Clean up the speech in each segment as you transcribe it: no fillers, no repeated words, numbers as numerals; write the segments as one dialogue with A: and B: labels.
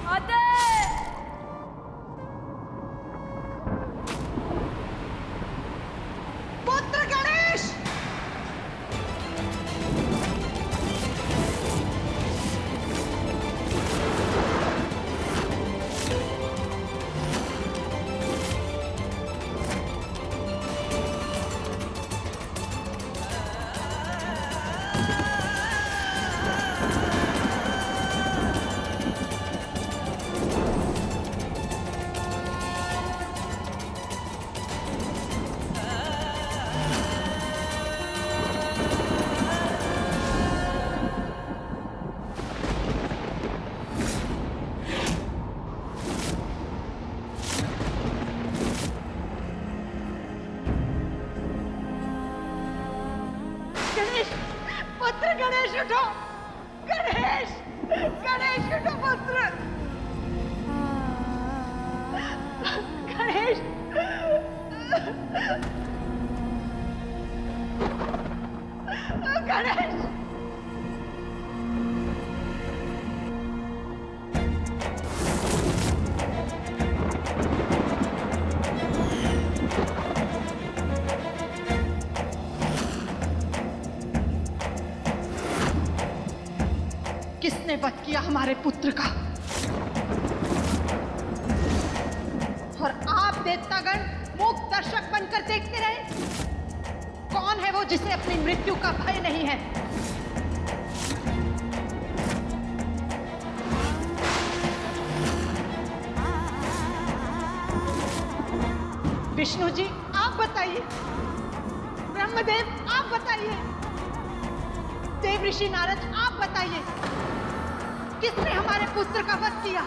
A: आते।
B: पुत्र गणेश! पुत्र गणेश उठो! गणेश! गणेश उठो पुत्र! गणेश! गणेश! किसने वध किया हमारे पुत्र का? और आप देवतागण मूक दर्शक बनकर देखते रहे? कौन है वो जिसे अपनी मृत्यु का भय नहीं है? विष्णु जी आप बताइए, ब्रह्मदेव आप बताइए, देव ऋषि नारद आप बताइए, किसने हमारे पुत्र का वध किया?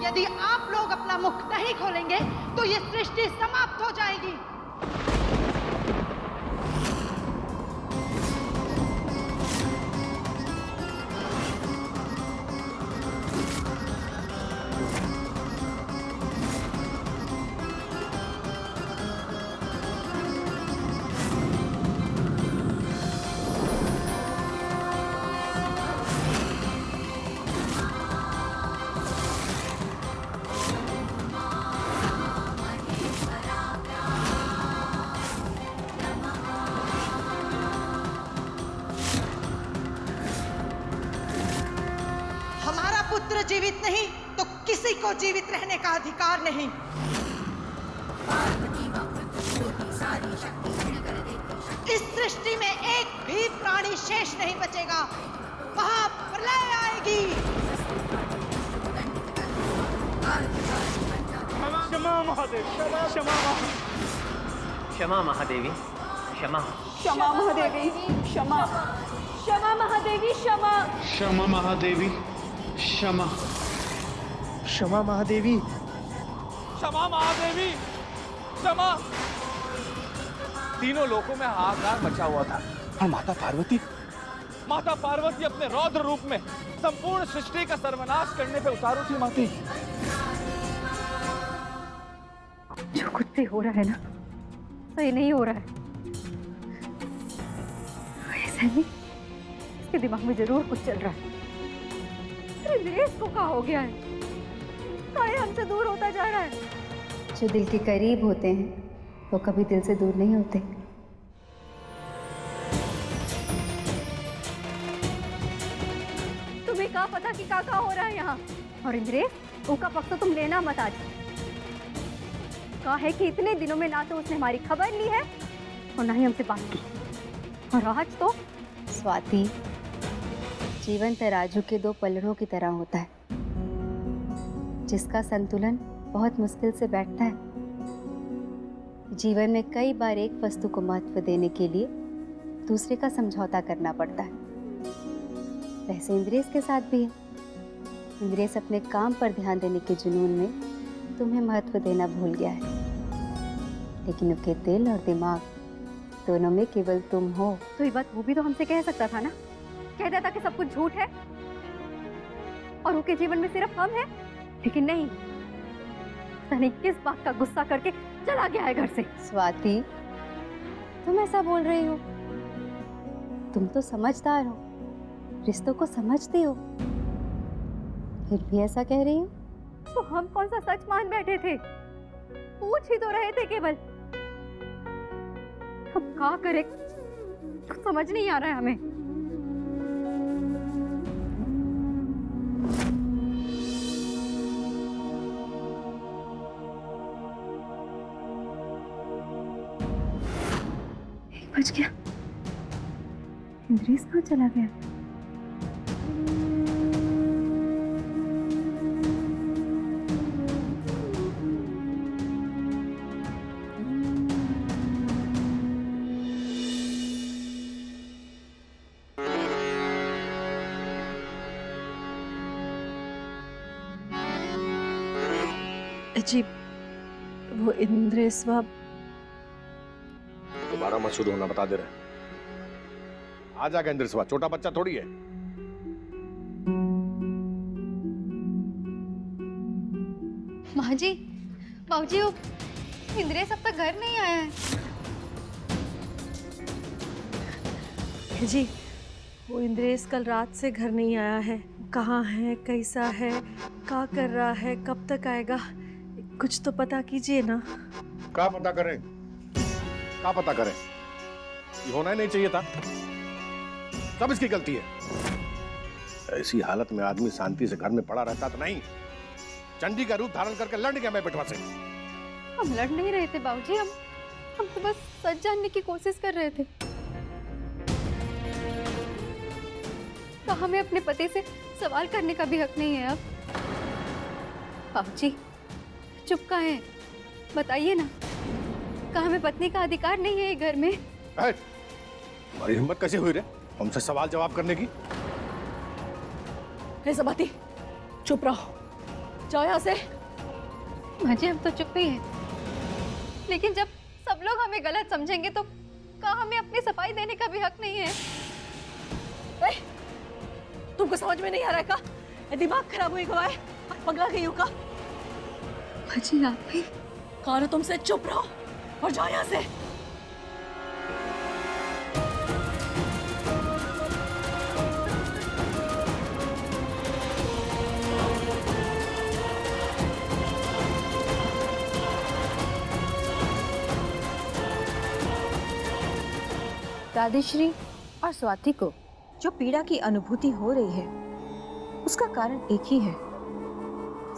B: यदि आप लोग अपना मुख नहीं खोलेंगे तो ये सृष्टि समाप्त हो जाएगी। पुत्र जीवित नहीं तो किसी को जीवित रहने का अधिकार नहीं। इस सृष्टि में एक भी प्राणी शेष नहीं बचेगा। महाप्रलय आएगी।
C: क्षमा महादेव, क्षमा महादेवी, क्षमा।
D: क्षमा महादेवी, क्षमा। क्षमा महादेवी, क्षमा।
E: क्षमा महादेवी, क्षमा।
F: क्षमा महादेवी,
G: क्षमा महादेवी, क्षमा। तीनों लोकों में हाहाकार मचा हुआ था और माता पार्वती अपने रौद्र रूप में संपूर्ण सृष्टि का सर्वनाश करने पे उतारू थी। माती,
A: जो कुछ भी हो रहा है ना, सही नहीं हो रहा है। ऐसा नहीं, इसके दिमाग में जरूर कुछ चल रहा है। अरे देश को क्या हो गया है? काहे हमसे दूर होता जा रहा है?
H: जो दिल के करीब होते हैं वो कभी दिल से दूर नहीं होते।
A: तुम्हें क्या पता कि क्या हो रहा है यहाँ? और इंद्रेश, उसका पक्ष तो तुम लेना मत आज। कहा है कि इतने दिनों में ना तो उसने हमारी खबर ली है और ना ही हमसे बात की, और आज तो।
H: स्वाति, जीवन तराजू के दो पलड़ों की तरह होता है, जिसका संतुलन बहुत मुश्किल से बैठता है। जीवन में कई बार एक वस्तु को महत्व देने के लिए दूसरे का समझौता करना पड़ता है। वैसे इंद्रेश के साथ भी है। इंद्रेश अपने काम पर ध्यान देने के जुनून में तुम्हें महत्व देना भूल गया है, लेकिन उसके दिल और दिमाग दोनों में केवल तुम हो।
A: तो ये बात वो भी तो हमसे कह सकता था ना, कह देता कि सब कुछ झूठ है और उसके जीवन में सिर्फ हम हैं। लेकिन नहीं, पता नहीं किस बात का गुस्सा करके चला गया है घर से।
H: स्वाति, तुम ऐसा बोल रही हो? तुम तो समझदार हो, रिश्तों को समझती हो, फिर भी ऐसा कह रही हो?
A: तो हम कौन सा सच मान बैठे थे? पूछ ही तो रहे थे केवल। अब क्या करे, कुछ समझ नहीं आ रहा है हमें। बच गया। इंद्रेश कहाँ चला गया?
D: जी, वो इंद्रेश बाब
I: दोबारा मत शुरू होना, बता दे रहे। आ जाएगा इंद्रस्वा, छोटा बच्चा थोड़ी है।
A: माँ जी, बाबूजी, वो इंद्रेश अब तक घर नहीं आया है।
D: जी, वो इंद्रेश कल रात से घर नहीं आया है। कहाँ है, कैसा है, क्या कर रहा है, कब तक आएगा, कुछ तो पता कीजिए ना।
I: क्या पता करें, क्या पता करें? ये होना ही नहीं चाहिए था, सब इसकी गलती है। ऐसी हालत में आदमी शांति से घर में पड़ा रहता तो नहीं, चंडी का रूप धारण करके लड़ गया मैं बेटवा से।
A: हम लड़ नहीं रहे थे बाबूजी, हम तो बस सच जानने की कोशिश कर रहे थे। तो हमें अपने पति से सवाल करने का भी हक नहीं है अब। बाबूजी, चुप कहाँ हैं? बताइए ना, क्या हमें पत्नी का अधिकार नहीं है ये घर में?
I: तुम्हारी हिम्मत कैसे हुई रे हमसे सवाल जवाब करने की?
D: हे समाती, चुप रहो, जाओ यहाँ से।
A: माँ जी, हम तो चुप ही हैं, लेकिन जब सब लोग हमें गलत समझेंगे तो क्या हमें अपनी सफाई देने का भी हक नहीं है?
D: तुमको समझ में नहीं आ रहा है का? दिमाग खराब हुई गवा है, पगला गई हो का?
A: माँ जी, आप भी
D: कहा ना तुमसे, चुप रहो और जाओ यहाँ से।
J: दादीश्री और स्वाति को जो पीड़ा की अनुभूति हो रही है उसका कारण एक ही है,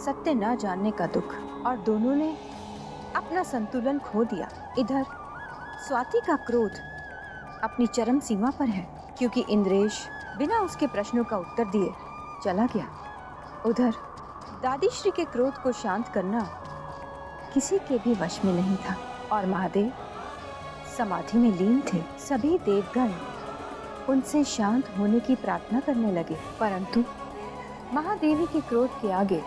J: सत्य न जानने का दुख। और दोनों ने अपना संतुलन खो दिया। इधर स्वाति का क्रोध अपनी चरम सीमा पर है क्योंकि इंद्रेश बिना उसके प्रश्नों का उत्तर दिए चला गया। उधर दादीश्री के क्रोध को शांत करना किसी के भी वश में नहीं था और महादेव समाधि में लीन थे। सभी देवगण उनसे शांत होने की प्रार्थना करने लगे, परंतु महादेवी के क्रोध के आगे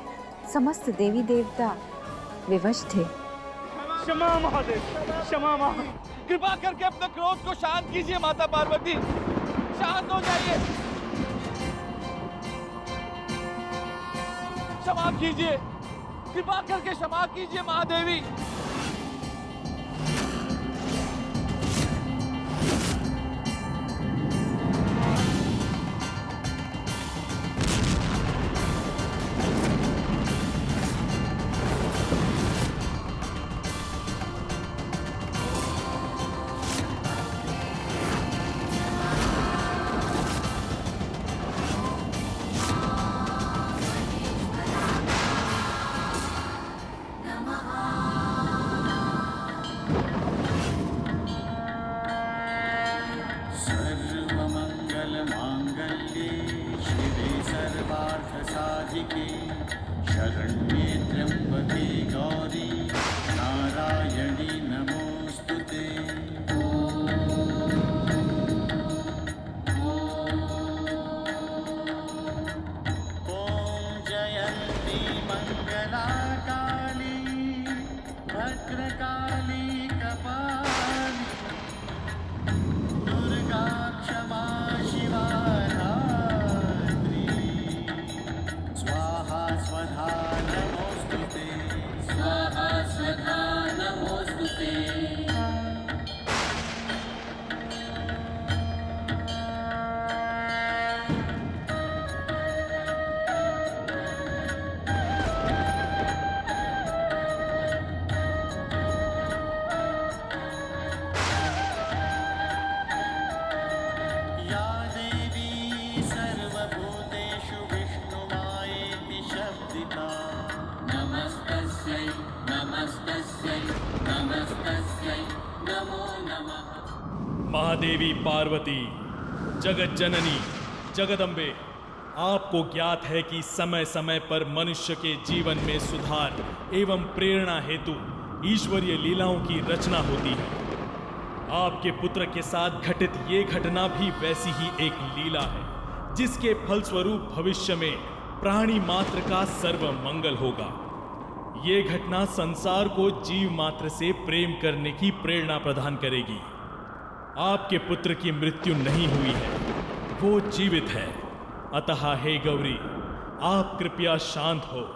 J: समस्त देवी देवता विवश थे।
G: क्षमा महादेव, क्षमा माँ। कृपा करके अपने क्रोध को शांत कीजिए माता पार्वती, शांत हो जाइए। क्षमा कीजिए, कृपा करके क्षमा कीजिए महादेवी।
K: महादेवी पार्वती, जगत जननी, जगदम्बे, आपको ज्ञात है कि समय समय पर मनुष्य के जीवन में सुधार एवं प्रेरणा हेतु ईश्वरीय लीलाओं की रचना होती है। आपके पुत्र के साथ घटित ये घटना भी वैसी ही एक लीला है, जिसके फलस्वरूप भविष्य में प्राणी मात्र का सर्व मंगल होगा। ये घटना संसार को जीव मात्र से प्रेम करने की प्रेरणा प्रदान करेगी। आपके पुत्र की मृत्यु नहीं हुई है, वो जीवित है। अतः हे गौरी, आप कृपया शांत हो।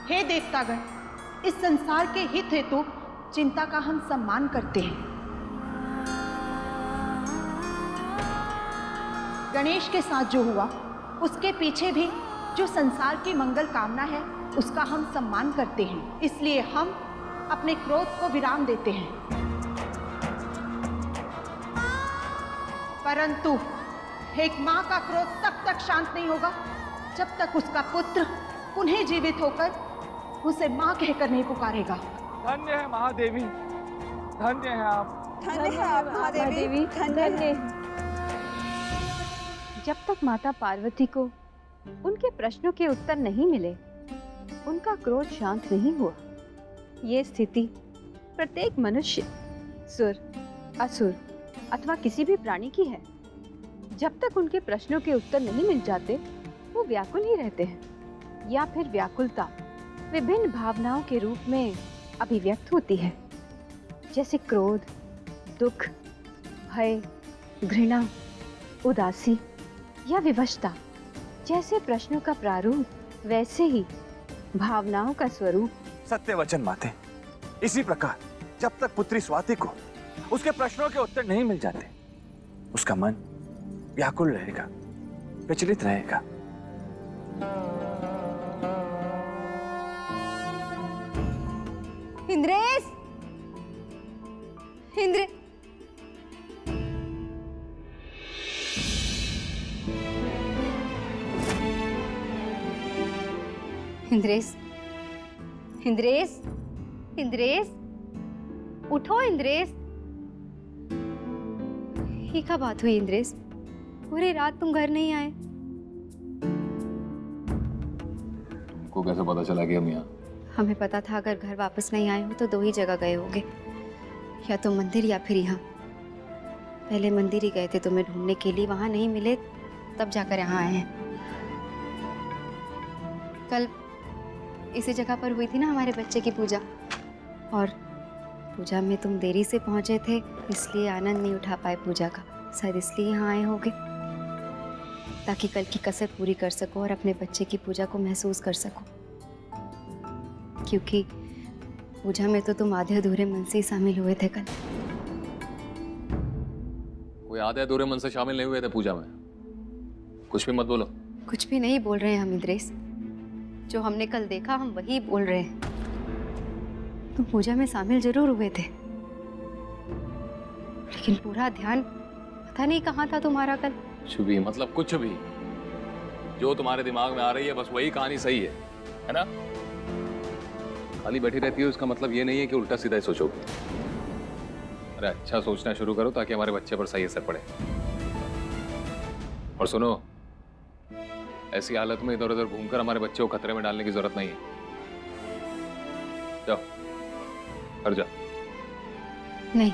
B: हे देवतागण, इस संसार के हित हेतु चिंता का हम सम्मान करते हैं। गणेश के साथ जो हुआ, उसके पीछे भी जो संसार की मंगल कामना है, उसका हम सम्मान करते हैं। इसलिए हम अपने क्रोध को विराम देते हैं। परंतु एक मां का क्रोध तब तक शांत नहीं होगा जब तक उसका पुत्र पुनः जीवित होकर उसे मां कहकर नहीं पुकारेगा।
G: धन्य है महादेवी, धन्य है आप।
J: धन्य है आप महादेवी, धन्य। जब तक माता पार्वती को उनके प्रश्नों के उत्तर नहीं मिले, उनका क्रोध शांत नहीं हुआ। ये स्थिति प्रत्येक मनुष्य, सुर, असुर अथवा किसी भी प्राणी की है। जब तक उनके प्रश्नों के उत्तर नहीं मिल जाते, वो व्याकुल ही रहते हैं, या फिर व्याकुलता विभिन्न भावनाओं के रूप में अभिव्यक्त होती है, जैसे क्रोध, दुख, भय, घृणा, उदासी या विवशता। जैसे प्रश्नों का प्रारूप, वैसे ही भावनाओं का स्वरूप।
G: सत्य वचन माते। इसी प्रकार जब तक पुत्री स्वाति को उसके प्रश्नों के उत्तर नहीं मिल जाते, उसका मन व्याकुल रहेगा, विचलित रहेगा।
A: इंद्रेश, इंद्र इंद्रेश, इंद्रेश, इंद्रेश, उठो इंद्रेश। ये क्या बात हुई इंद्रेश? पूरी रात तुम घर नहीं आए।
L: को कैसे पता चला कि हम यहाँ?
H: हमें पता था अगर घर वापस नहीं आए हो तो दो ही जगह गए होगे, या तो मंदिर या फिर यहाँ। पहले मंदिर ही गए थे तुम्हें ढूंढने के लिए, वहां नहीं मिले तब जाकर यहाँ आए हैं। कल इसी जगह पर हुई थी ना हमारे बच्चे की पूजा, और पूजा में तुम देरी से पहुंचे थे, इसलिए आनंद नहीं उठा पाए पूजा का। शायद इसलिए यहाँ आए होगे, ताकि कल की कसर पूरी कर सको और अपने बच्चे की पूजा को महसूस कर सको। क्योंकि पूजा में तो तुम आधे अधूरे मन से ही शामिल हुए थे कल।
L: कोई आधे अधूरे मन से शामिल नहीं हुए थे पूजा में। कुछ भी मत बोलो।
H: कुछ भी नहीं बोल रहे हैं हम इंद्रेश, जो हमने कल देखा हम वही बोल रहे हैं। तुम पूजा में शामिल जरूर हुए थे, लेकिन पूरा ध्यान पता नहीं कहाँ था तुम्हारा कल।
L: कुछ भी मतलब कुछ भी, जो तुम्हारे दिमाग में आ रही है बस वही कहानी सही है ना? खाली बैठी रहती हो इसका मतलब ये नहीं है कि उल्टा सीधा ही सोचोगे। अरे अच्छा सोचना शुरू करो ताकि हमारे बच्चे पर सही असर पड़े। और सुनो, ऐसी हालत में इधर उधर घूमकर हमारे बच्चे को खतरे में डालने की जरूरत नहीं है। जाओ, कर जाओ।
H: नहीं,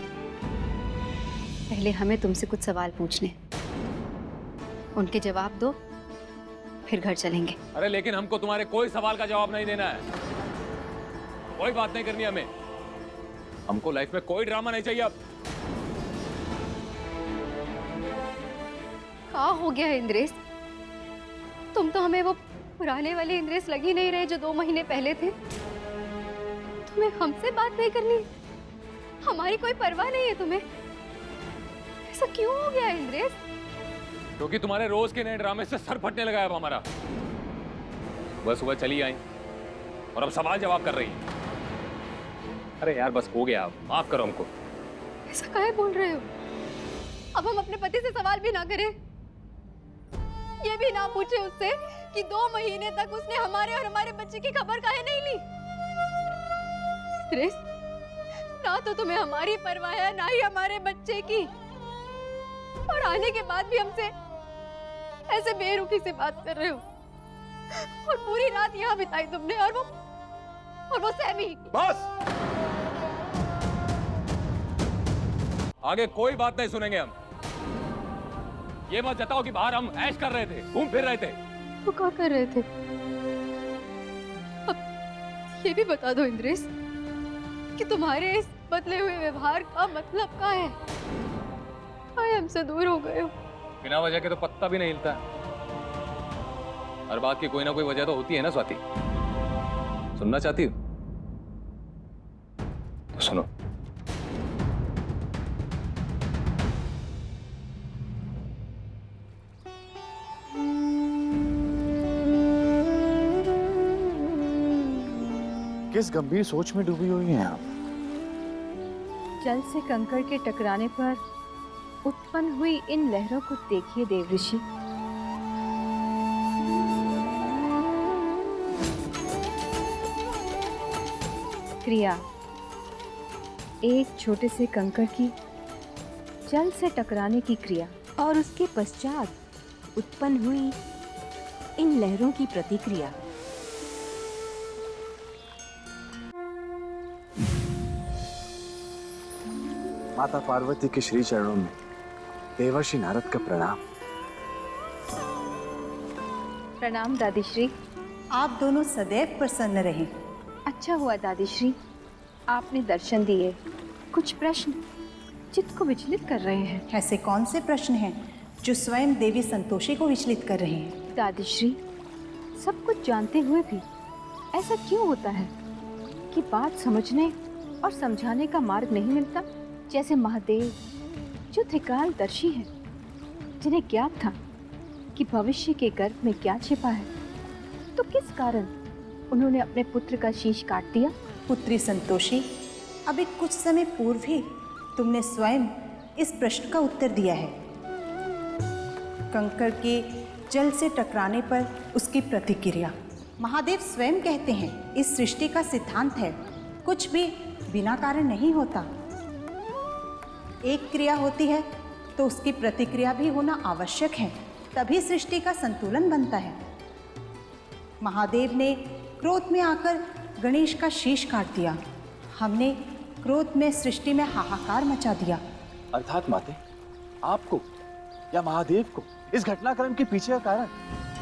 H: पहले हमें तुमसे कुछ सवाल पूछने, उनके जवाब दो, फिर घर चलेंगे।
L: अरे लेकिन हमको तुम्हारे कोई सवाल का जवाब नहीं देना है, कोई बात नहीं करनी हमें। हमको लाइफ में कोई ड्रामा नहीं चाहिए अब।
A: क्या हो गया इंद्रेश? तुम तो हमें वो पुराने वाले इंद्रेश लग ही नहीं रहे जो 2 महीने पहले थे। तुम्हें हमसे बात नहीं करनी? हमारी कोई परवाह नहीं है तुम्हें? ऐसा क्यों हो गया इंद्रेश?
L: क्योंकि तुम्हारे रोज के नए ड्रामे से सर फटने लगा है अब हमारा। सुबह सुबह चली आई और अब सवाल जवाब कर रही है। अरे यार बस हो गया, अब माफ करो हमको।
A: ऐसा काहे बोल रहे हो? अब हम अपने पति से सवाल भी ना करें? ये भी ना पूछे उससे कि 2 महीने तक उसने हमारे और हमारे बच्चे की खबर काहे नहीं ली? इंद्रेश, ना तो तुम्हें हमारी परवाह है ना ही हमारे बच्चे की, और आने के बाद भी हमसे ऐसे बेरुखी से बात कर रहे हो। और पूरी रात यहाँ बिताई तुमने, और वो सैमी।
L: बस आगे कोई बात नहीं सुनेंगे हम। ये मत जताओ कि बाहर हम ऐश कर रहे थे, घूम फिर रहे थे।
A: तो क्या कर रहे थे? अब ये भी बता दो इंद्रेश कि तुम्हारे इस बदले हुए व्यवहार का मतलब क्या है? आए हमसे दूर हो गए हो।
L: बिना वजह के तो पत्ता भी नहीं हिलता। हर बात की कोई ना कोई वजह तो होती है ना स्वाति। सुनना चाहती हो तो सुनो।
G: किस गंभीर सोच में डूबी हुई हैं आप?
J: जल से कंकड़ के टकराने पर उत्पन्न हुई इन लहरों को देखिए देवऋषि। क्रिया, एक छोटे से कंकड़ की जल से टकराने की क्रिया और उसके पश्चात उत्पन्न हुई इन लहरों की प्रतिक्रिया।
G: माता पार्वती के श्री चरणों में देवर्षि नारद का प्रणाम।
J: प्रणाम दादीश्री।
B: आप दोनों सदैव प्रसन्न रहें।
J: अच्छा हुआ दादीश्री, आपने दर्शन दिए। कुछ प्रश्न चित्त को विचलित कर रहे हैं।
B: ऐसे कौन से प्रश्न हैं जो स्वयं देवी संतोषी को विचलित कर रहे हैं?
J: दादीश्री, सब कुछ जानते हुए भी ऐसा क्यों होता है कि बात समझने और समझाने का मार्ग नहीं मिलता? जैसे महादेव जो त्रिकालदर्शी हैं, जिन्हें ज्ञात था कि भविष्य के गर्भ में क्या छिपा है, तो किस कारण उन्होंने अपने पुत्र का शीश काट दिया?
B: पुत्री संतोषी, अभी कुछ समय पूर्व ही तुमने स्वयं इस प्रश्न का उत्तर दिया है। कंकड़ के जल से टकराने पर उसकी प्रतिक्रिया। महादेव स्वयं कहते हैं इस सृष्टि का सिद्धांत है, कुछ भी बिना कारण नहीं होता। एक क्रिया होती है तो उसकी प्रतिक्रिया भी होना आवश्यक है, तभी सृष्टि का संतुलन बनता है। महादेव ने क्रोध में आकर गणेश का शीश काट दिया। हमने क्रोध में सृष्टि में हाहाकार मचा दिया।
G: अर्थात माते, आपको या महादेव को इस घटनाक्रम के पीछे का कारण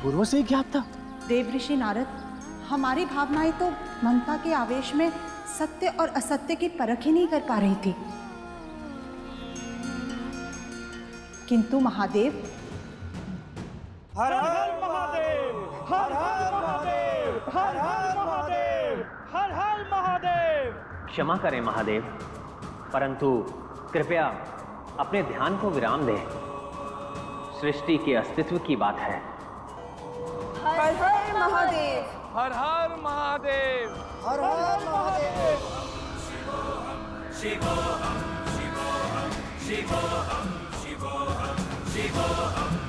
G: पूर्व से ही ज्ञात था?
B: देवऋषि नारद, हमारी भावनाएं तो ममता के आवेश में सत्य और असत्य की परख ही नहीं कर पा रही थी, किंतु महादेव।
C: हर हर महादेव, हर हर महादेव, हर हर महादेव, हर हर महादेव। क्षमा करें महादेव, परंतु कृपया अपने ध्यान को विराम दें। सृष्टि के अस्तित्व की बात है।
B: हर हर महादेव,
L: हर हर महादेव,
B: हर हर महादेव।
M: शिवोहम शिवोहम शिवोहम शिवोहम शिवोहम